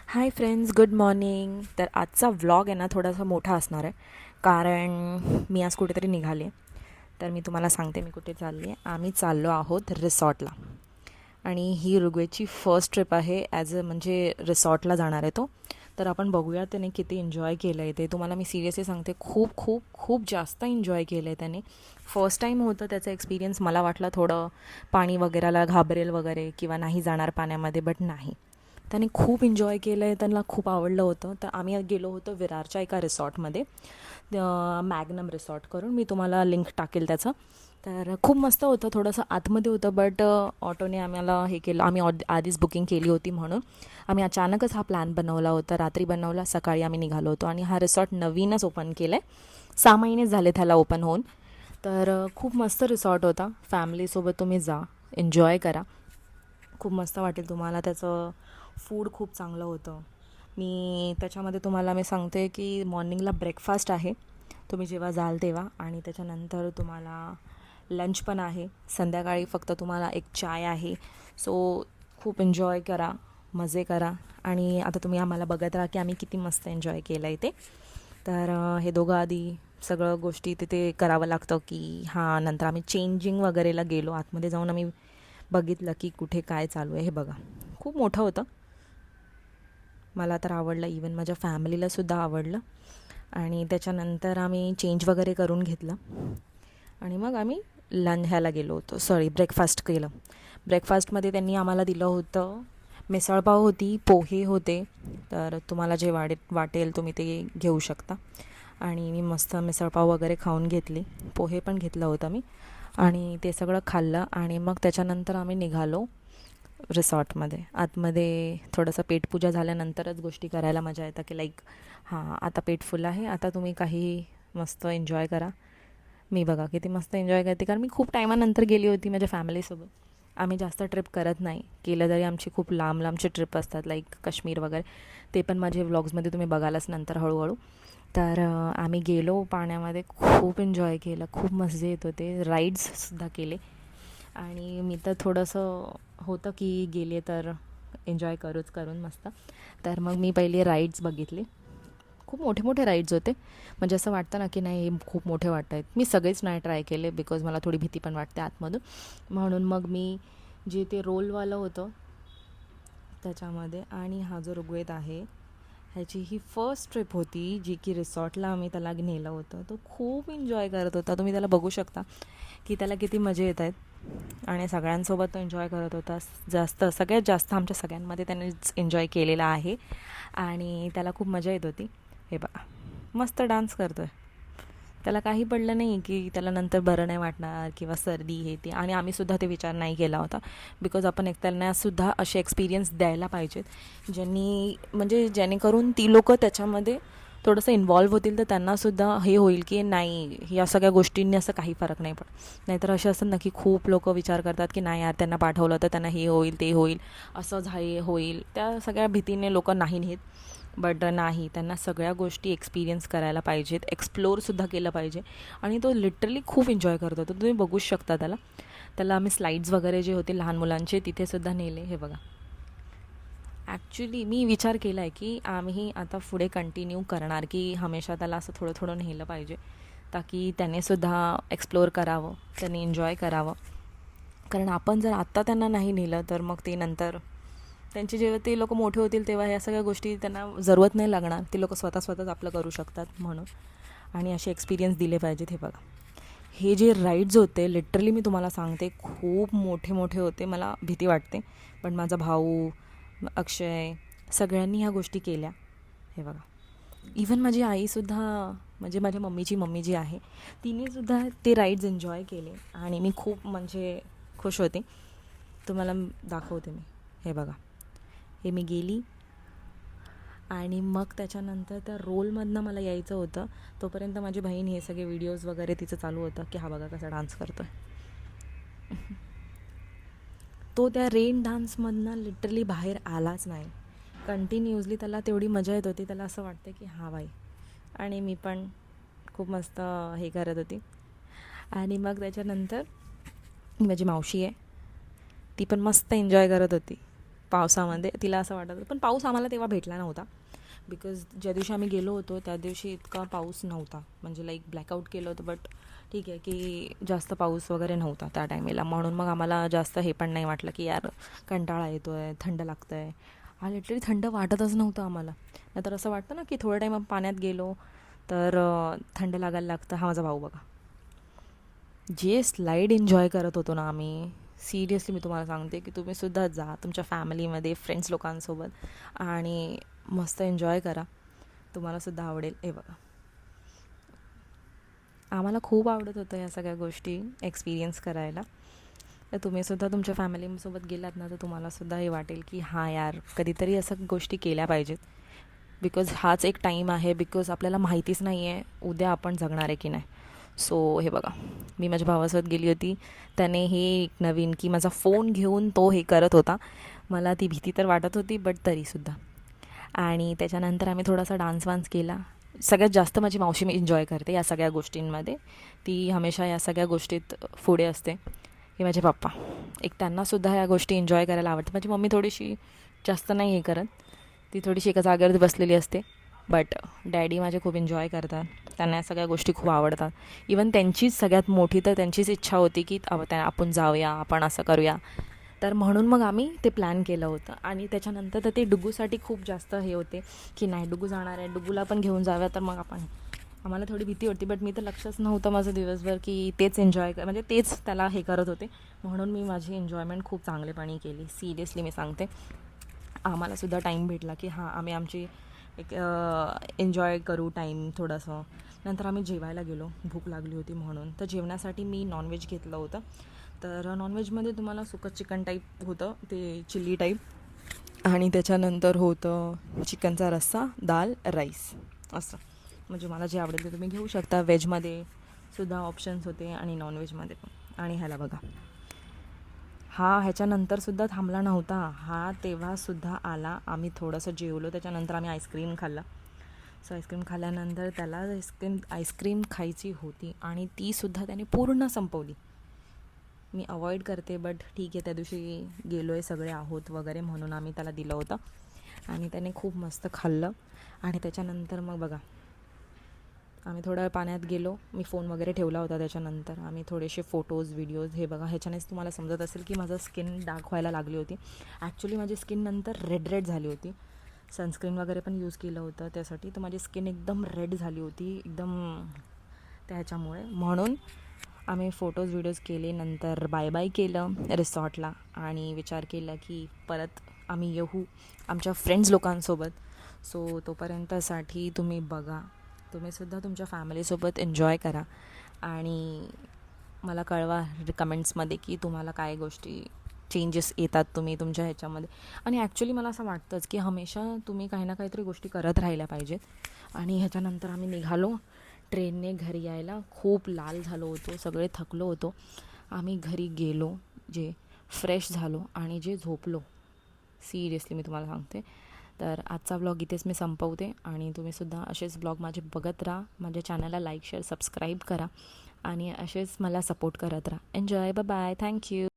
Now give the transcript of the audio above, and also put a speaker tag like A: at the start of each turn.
A: Hi friends, good morning. तर आजचा vlog आहे ना थोडासा मोठा असणार आहे, कारण मी आज कुठेतरी निघाले. तर मी तुम्हाला सांगते मी कुठे चालली आहे. आम्ही चाललो आहोत रिसॉर्टला, आणि ही उरुग्वेची फर्स्ट ट्रिप आहे म्हणजे रिसॉर्टला जाणार आहे तो. तर आपण बघूया त्याने किती एन्जॉय केलं आहे ते. तुम्हाला मी सिरियसली सांगते, खूप खूप खूप जास्त एन्जॉय केलं आहे त्याने. फर्स्ट टाईम होतं त्याचा एक्सपिरियन्स. मला वाटलं थोडं पाणी वगैरेला घाबरेल वगैरे किंवा नाही जाणार पाण्यामध्ये, बट नाही, त्याने खूप एन्जॉय केलं आहे. त्यांना खूप आवडलं होतं. तर आम्ही गेलो होतो विरारच्या एका रिसॉर्टमध्ये, मॅग्नम रिसॉर्ट करून. मी तुम्हाला लिंक टाकेल त्याचं. तर खूप मस्त होतं. थोडंसं आतमध्ये होतं, बट ऑटोने आम्हाला हे केलं. आम्ही आधीच बुकिंग केली होती, म्हणून आम्ही अचानकच हा प्लॅन बनवला होता. रात्री बनवला, सकाळी आम्ही निघालो होतो. आणि हा रिसॉर्ट नवीनच ओपन केलं आहे, 6 महिने झाले त्याला ओपन होऊन. तर खूप मस्त रिसॉर्ट होता. फॅमिलीसोबत तुम्ही जा, एन्जॉय करा, खूप मस्त वाटेल तुम्हाला. त्याचं फूड खूप चांगलं होतं. त्याच्यामध्ये तुम्हाला मी सांगते की मॉर्निंगला ब्रेकफास्ट आहे तुम्ही जेव्हा जाल तेव्हा, आणि त्याच्यानंतर तुम्हाला लंच पण आहे. संध्याकाळी फक्त तुम्हाला एक चाय आहे. सो खूप एन्जॉय करा, मजे करा. आणि आता तुम्ही आम्हाला बघत राहा की आम्ही किती मस्त एन्जॉय केलं आहे ते. तर हे दोघं आधी सगळं गोष्टी तिथे करावं लागतं की हां. नंतर आम्ही चेंजिंग वगैरेला गेलो. आतमध्ये जाऊन आम्ही बघितलं की कुठे काय चालू आहे. हे बघा, खूप मोठं होतं. मला तर आवडलं, इवन माझ्या फॅमिलीलासुद्धा आवडलं. आणि त्याच्यानंतर आम्ही चेंज वगैरे करून घेतलं, आणि मग आम्ही ह्याला गेलो होतो, ब्रेकफास्ट केलं. ब्रेकफास्टमध्ये त्यांनी आम्हाला दिलं होतं, मिसळपाव होती, पोहे होते. तर तुम्हाला जे वाटेल तुम्ही ते घेऊ शकता. आणि मी मस्त मिसळपाव वगैरे खाऊन घेतली, पोहे पण घेतलं होतं मी, आणि ते सगळं खाल्लं. आणि मग त्याच्यानंतर आम्ही निघालो रिसॉर्टमध्ये. आतमध्ये थोडंसं पेटपूजा झाल्यानंतरच गोष्टी करायला मजा येतं, की लाईक हां, आता पेट फुल आहे, आता तुम्ही काही मस्त एन्जॉय करा. मी बघा किती मस्त एन्जॉय करते, कारण मी खूप टायमानंतर गेली होती माझ्या फॅमिलीसोबत. आम्ही जास्त ट्रिप करत नाही, केलं तरी आमची खूप लांब लांबची ट्रिप असतात, लाईक काश्मीर वगैरे. ते पण माझे व्लॉग्समध्ये तुम्ही बघालच नंतर हळूहळू. तर आम्ही गेलो पाण्यामध्ये, खूप एन्जॉय केलं, खूप मजे येत होते. राईड्ससुद्धा केले. आणि मी तर थोडंसं होतं की गेले तर एन्जॉय करून मस्त. तर मग मी पहिले राईड्स बघितले. खूप मोठे मोठे राईड्स होते. म्हणजे असं वाटतं ना की नाही, हे खूप मोठे वाटत आहेत. मी सगळेच नाही ट्राय केले, बिकॉज मला थोडी भीती पण वाटते आतमधून. म्हणून मग मी जे ते रोलवालं होतं त्याच्यामध्ये. आणि हा जो ऋग्वेद आहे, ह्याची ही फर्स्ट ट्रिप होती जी की रिसॉर्टला आम्ही त्याला नेलं होतं. तो खूप एन्जॉय करत होता. तुम्ही त्याला बघू शकता की त्याला किती मजे येत आहेत. आणि सगळ्यांसोबत तो एन्जॉय करत होता. सगळ्यात जास्त आमच्या सगळ्यांमध्ये त्यानेच एन्जॉय केलेला आहे. आणि त्याला खूप मजा येत होती. हे बघा, मस्त डान्स करतो आहे. त्याला काही पडलं नाही की त्याला नंतर बरं नाही वाटणार किंवा सर्दी हे ते. आणि आम्हीसुद्धा ते विचार नाही केला होता, बिकॉज आपण त्यांनासुद्धा असे एक्सपिरियन्स द्यायला पाहिजेत जेणेकरून ती लोकं त्याच्यामध्ये थोडंसं इन्वॉल्व्ह होतील, तर त्यांनासुद्धा हे होईल की नाही, या सगळ्या गोष्टींनी असं काही फरक नाही पडत. नाहीतर असे असतात ना की खूप लोक विचार करतात की नाही यार, त्यांना पाठवलं तर त्यांना हे होईल ते होईल, असं होईल. त्या सगळ्या भीतीने लोक नाही नेत. बट नाही, त्यांना सगळ्या गोष्टी एक्सपिरियन्स करायला पाहिजेत, एक्सप्लोअरसुद्धा केलं पाहिजे. आणि तो लिटरली खूप एन्जॉय करत होता. तुम्ही बघूच शकता त्याला आम्ही स्लाईड्स वगैरे जे होते लहान मुलांचे तिथेसुद्धा नेले. हे बघा, ॲक्च्युली मी विचार केला आहे की आम्ही आता पुढे कंटिन्यू करणार, की हमेशा त्याला असं थोडं थोडं नेलं पाहिजे, ताकी त्यानेसुद्धा एक्सप्लोअर करावं, त्याने एन्जॉय करावं. कारण आपण जर आत्ता त्यांना नाही नेलं तर मग ते नंतर जेव्हा ते लोक मोठे होतील तेव्हा ह्या सगळ्या गोष्टी त्यांना जरूरत नाही लागणार. ते लोक स्वतःच आपलं करू शकतात म्हणून. आणि असे एक्सपिरियन्स दिले पाहिजेत. हे बघा, हे जे राईड्स होते लिटरली मी तुम्हाला सांगते, खूप मोठे मोठे होते. मला भीती वाटते, पण माझा भाऊ, अक्षय, सगळ्यांनी ह्या गोष्टी केल्या. हे बघा, इवन माझी आईसुद्धा, म्हणजे माझ्या मम्मीची मम्मी जी आहे, तिनेसुद्धा ते राईड्स एन्जॉय केले. आणि मी खूप खुश होते. तुम्हाला दाखवते मी. हे बघा, हे मी गेली. आणि मग त्याच्यानंतर त्या रोलमधनं मला यायचं होतं. तोपर्यंत माझी बहीण हे सगळे व्हिडिओज वगैरे तिचं चालू होतं की हा बघा कसा डान्स करतो आहे. तो त्या रेन डान्समधनं लिटरली बाहेर आलाच नाही. कंटिन्युअसली त्याला तेवढी मजा येत होती. त्याला असं वाटतं की हां बाई. आणि मी पण खूप मस्त हे करत होती. आणि मग त्याच्यानंतर माझी मावशी आहे, ती पण मस्त एन्जॉय करत होती. पावसामध्ये. तिला असं वाटत होतं, पण पाऊस आम्हाला तेव्हा भेटला नव्हता. बिकॉज ज्या दिवशी आम्ही गेलो होतो त्या दिवशी इतका पाऊस नव्हता, म्हणजे लाईक ब्लॅकआउट केलं होतं, बट ठीक आहे की जास्त पाऊस वगैरे नव्हता त्या टायमेला. म्हणून मग आम्हाला जास्त हे पण नाही वाटलं की यार कंटाळा येतो आहे, थंड लागतं आहे. हा लिटरली थंड वाटतच नव्हतं आम्हाला. नाहीतर असं वाटतं ना की थोडं टाईम पाण्यात गेलो तर थंड लागायला लागतं. हा माझा भाऊ बघा, जे स्लाईड एन्जॉय करत होतो ना आम्ही, सिरियसली मी तुम्हाला सांगते की तुम्हीसुद्धा जा तुमच्या फॅमिलीमध्ये फ्रेंड्स लोकांसोबत आणि मस्त एन्जॉय करा, तुम्हालासुद्धा आवडेल. हे बघा, आम्हाला खूप आवडत होतं या सगळ्या गोष्टी एक्सपिरियन्स करायला. तर तुम्हीसुद्धा तुमच्या फॅमिलीसोबत गेलात ना तर तुम्हालासुद्धा हे वाटेल की हां यार कधीतरी असं गोष्टी केल्या पाहिजेत. बिकॉज हाच एक टाईम आहे, बिकॉज आपल्याला माहितीच नाही आहे उद्या आपण जगणार आहे की नाही. सो हे बघा, मी माझ्या भावासोबत गेली होती. त्याने हे एक नवीन की माझा फोन घेऊन तो हे करत होता. मला ती भीती तर वाटत होती, बट तरीसुद्धा. आणि त्याच्यानंतर आम्ही थोडासा डान्स वान्स केला. सगळ्यात जास्त माझी मावशी मी एन्जॉय करते या सगळ्या गोष्टींमध्ये. ती हमेशा या सगळ्या गोष्टीत पुढे असते. हे माझे पप्पा, एक त्यांनासुद्धा या गोष्टी एन्जॉय करायला आवडतात. माझी मम्मी थोडीशी जास्त नाही हे करत, ती थोडीशी एका जागेवर बसलेली असते. बट डॅडी माझे खूप एन्जॉय करतात, त्यांना या सगळ्या गोष्टी खूप आवडतात. इवन त्यांचीच सगळ्यात मोठी तर त्यांचीच इच्छा होती की आपण जाऊया, आपण असं करूया. तर म्हणून मग आम्ही ते प्लॅन केलं होतं. आणि त्याच्यानंतर तर ते डुगूसाठी खूप जास्त हे होते की नाही डुगू जाणार आहे, डुगूला पण घेऊन जाऊया. तर मग आम्हाला थोडी भीती होती, बट मी तर लक्षच नव्हतं माझं दिवसभर की तेच एन्जॉय म्हणजे तेच त्याला हे करत होते. म्हणून मी माझी एन्जॉयमेंट खूप चांगलेपणी केली. सिरियसली मी सांगते, आम्हालासुद्धा टाईम भेटला की हां आम्ही आमची एक एन्जॉय करू टाईम थोडंसं. नंतर आम्ही जेवायला गेलो, भूक लागली होती म्हणून. तर जेवणासाठी मी नॉनव्हेज घेतलं होतं. तर नॉनव्हेजमध्ये तुम्हाला सुकं चिकन टाईप होतं, ते चिल्ली टाईप. आणि त्याच्यानंतर होतं चिकनचा रस्सा, दाल, राईस असं. म्हणजे मला जे आवडेल ते तुम्ही घेऊ शकता. व्हेजमध्ये सुद्धा ऑप्शन्स होते आणि नॉनव्हेजमध्ये पण. आणि ह्याला बघा, हा ह्याच्यानंतरसुद्धा थांबला नव्हता. हा तेव्हासुद्धा आला. आम्ही थोडंसं जेवलो, त्याच्यानंतर आम्ही आईस्क्रीम खाल्ला. सो आईस्क्रीम खाल्ल्यानंतर त्याला आईस्क्रीम खायची होती आणि तीसुद्धा त्याने पूर्ण संपवली. मी अवॉइड करते, बट ठीक आहे, त्या दिवशी गेलो आहे सगळे आहोत वगैरे म्हणून आम्ही त्याला दिलं होतं. आणि त्याने खूप मस्त खाल्लं. आणि त्याच्यानंतर मग बघा, आम्ही थोडा वेळ पाण्यात गेलो. मी फोन वगैरे ठेवला होता. त्याच्यानंतर आम्ही थोडेसे फोटोज व्हिडिओज, हे बघा ह्याच्यानेच तुम्हाला समजत असेल की माझं स्किन डार्क व्हायला लागली होती. ॲक्च्युली माझी स्किन नंतर रेड झाली होती. सनस्क्रीन वगैरे पण यूज केलं होतं त्यासाठी. तर माझी स्किन एकदम रेड झाली होती एकदम त्याच्यामुळे. म्हणून आम्ही फोटोज व्हिडिओज केले. नंतर बाय बाय केलं रिसॉर्टला आणि विचार केला की परत आम्ही येऊ आमच्या फ्रेंड्स लोकांसोबत. सो तोपर्यंतसाठी तुम्ही बघा, तुम्हीसुद्धा तुमच्या फॅमिलीसोबत एन्जॉय करा आणि मला कळवा कमेंट्समध्ये की तुम्हाला काय गोष्टी चेंजेस येतात तुम्ही तुमच्या ह्याच्यामध्ये. आणि ॲक्च्युली मला असं वाटतंच की हमेशा तुम्ही काही ना काहीतरी गोष्टी करत राहिल्या पाहिजेत. आणि ह्याच्यानंतर आम्ही निघालो ट्रेनने घरी यायला. खूप लाल झालो होतो, सगळे थकलो होतो. आम्ही घरी गेलो, जे फ्रेश झालो आणि जे झोपलो. सिरियसली मी तुम्हाला सांगते. तर आजचा ब्लॉग इथेच मी संपवते आणि तुम्हीसुद्धा असेच ब्लॉग माझे बघत राहा. माझ्या चॅनलला लाईक शेअर सबस्क्राईब करा आणि असेच मला सपोर्ट करत राहा. Enjoy, bye bye, thank you.